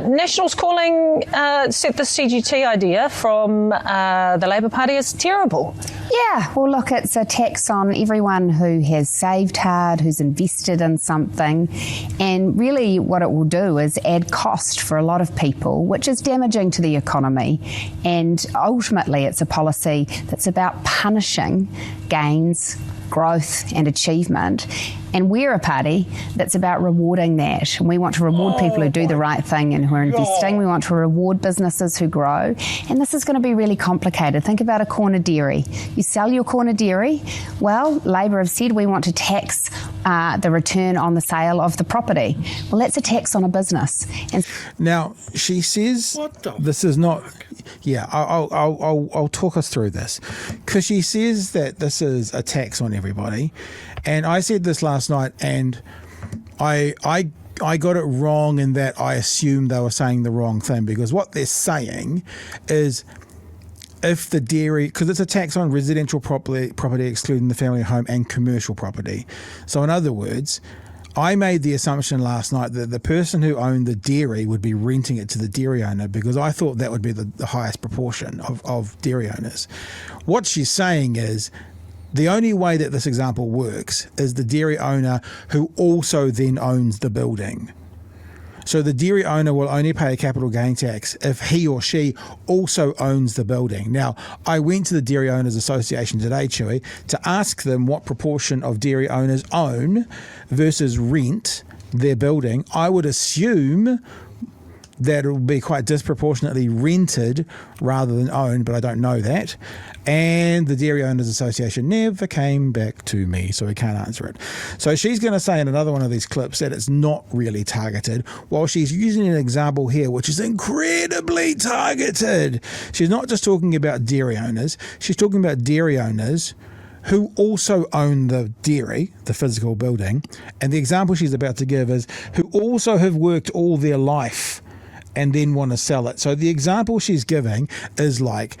Nationals calling the CGT idea from the Labour Party is terrible. Yeah, well, look, it's a tax on everyone who has saved hard, who's invested in something, and really what it will do is add cost for a lot of people, which is damaging to the economy. And ultimately, it's a policy that's about punishing gains, growth and achievement. And we're a party that's about rewarding that. And we want to reward people who do the right thing and who are investing. We want to reward businesses who grow. And this is going to be really complicated. Think about a corner dairy. You sell your corner dairy. Well, Labor have said we want to tax the return on the sale of the property. Well, that's a tax on a business. And now, she says this is not... Yeah, I'll talk us through this. Because she says that this is a tax on everybody. And I said this last night, and I got it wrong in that I assumed they were saying the wrong thing, because what they're saying is if the dairy, because it's a tax on residential property excluding the family home and commercial property. So in other words, I made the assumption last night that the person who owned the dairy would be renting it to the dairy owner, because I thought that would be the highest proportion of dairy owners. What she's saying is the only way that this example works is the dairy owner who also then owns the building. So the dairy owner will only pay a capital gain tax if he or she also owns the building. Now, I went to the Dairy Owners Association today, Chewie, to ask them what proportion of dairy owners own versus rent their building. I would assume that it will be quite disproportionately rented rather than owned, but I don't know that. And the Dairy Owners Association never came back to me, so we can't answer it. So she's going to say in another one of these clips that it's not really targeted, while she's using an example here which is incredibly targeted. She's not just talking about dairy owners, she's talking about dairy owners who also own the dairy, the physical building. And the example she's about to give is who also have worked all their life and then want to sell it. So the example she's giving is like,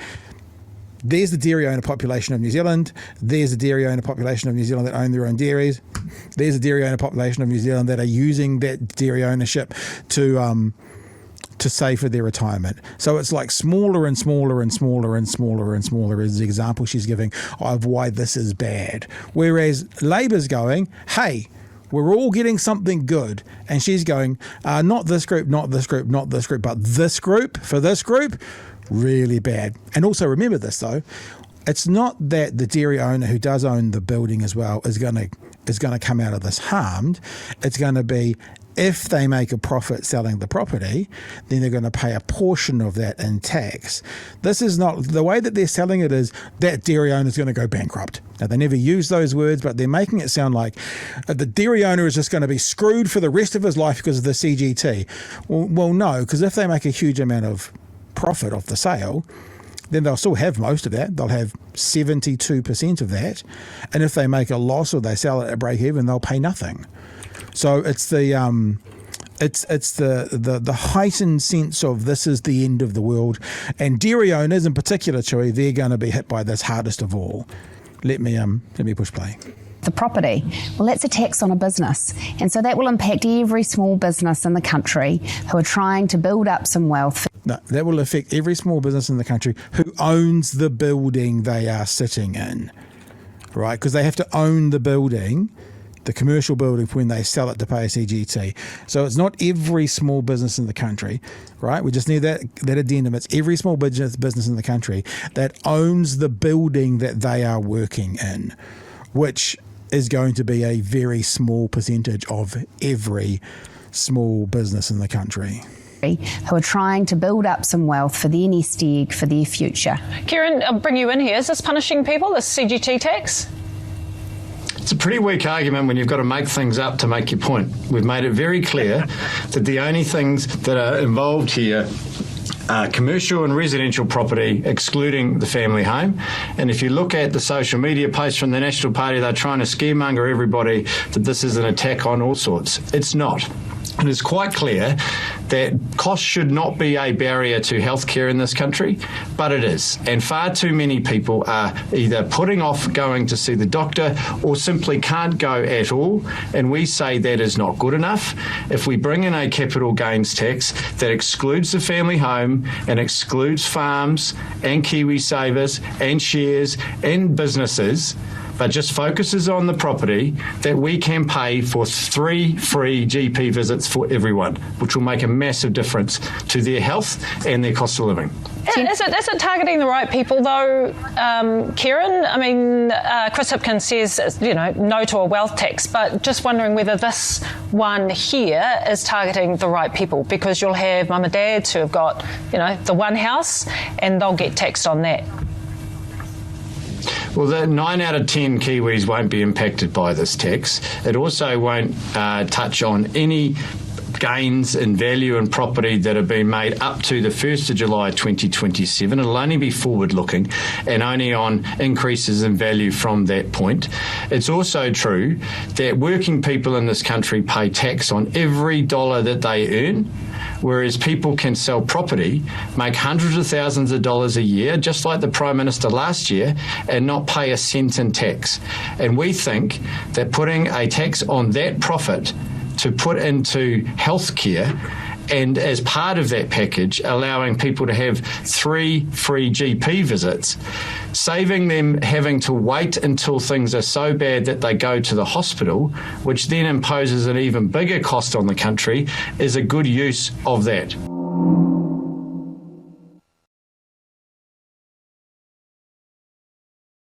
there's the dairy owner population of New Zealand, there's the dairy owner population of New Zealand that own their own dairies, there's the dairy owner population of New Zealand that are using that dairy ownership to save for their retirement. So it's like smaller and smaller and smaller and smaller and smaller is the example she's giving of why this is bad. Whereas Labor's going, hey, we're all getting something good. And she's going, not this group, not this group, not this group, but this group, for this group, really bad. And also remember this, though, it's not that the dairy owner who does own the building as well is going to come out of this harmed. It's going to be, if they make a profit selling the property, then they're going to pay a portion of that in tax. This is not, the way that they're selling it is that dairy owner is going to go bankrupt. Now, they never use those words, but they're making it sound like the dairy owner is just going to be screwed for the rest of his life because of the CGT. Well, no, because if they make a huge amount of profit off the sale, then they'll still have most of that. They'll have 72% of that. And if they make a loss or they sell it at break even, they'll pay nothing. So it's the heightened sense of this is the end of the world, and dairy owners in particular, Chewie, they're going to be hit by this hardest of all. Let me push play. The property, well, that's a tax on a business, and so that will impact every small business in the country who are trying to build up some wealth. No, that will affect every small business in the country who owns the building they are sitting in, right? Because they have to own the building, the commercial building, when they sell it to pay a CGT. So it's not every small business in the country, right? We just need that addendum. It's every small business in the country that owns the building that they are working in, which is going to be a very small percentage of every small business in the country. Who are trying to build up some wealth for their nest egg, for their future. Kieran, I'll bring you in here. Is this punishing people, this CGT tax? It's a pretty weak argument when you've got to make things up to make your point. We've made it very clear that the only things that are involved here are commercial and residential property, excluding the family home. And if you look at the social media posts from the National Party, they're trying to scaremonger everybody that this is an attack on all sorts. It's not. And it's quite clear that cost should not be a barrier to healthcare in this country, but it is. And far too many people are either putting off going to see the doctor or simply can't go at all. And we say that is not good enough. If we bring in a capital gains tax that excludes the family home and excludes farms and Kiwi savers and shares and businesses, but just focuses on the property, that we can pay for 3 free GP visits for everyone, which will make a massive difference to their health and their cost of living. Is it targeting the right people, though, Kieran? I mean, Chris Hipkins says, no to a wealth tax, but just wondering whether this one here is targeting the right people, because you'll have mum and dads who have got, the one house, and they'll get taxed on that. Well, the 9 out of 10 Kiwis won't be impacted by this tax. It also won't touch on any gains in value and property that have been made up to the 1st of July 2027. It'll only be forward-looking and only on increases in value from that point. It's also true that working people in this country pay tax on every dollar that they earn, whereas people can sell property, make hundreds of thousands of dollars a year, just like the Prime Minister last year, and not pay a cent in tax. And we think that putting a tax on that profit to put into healthcare, and as part of that package, allowing people to have 3 free GP visits, saving them having to wait until things are so bad that they go to the hospital, which then imposes an even bigger cost on the country, is a good use of that.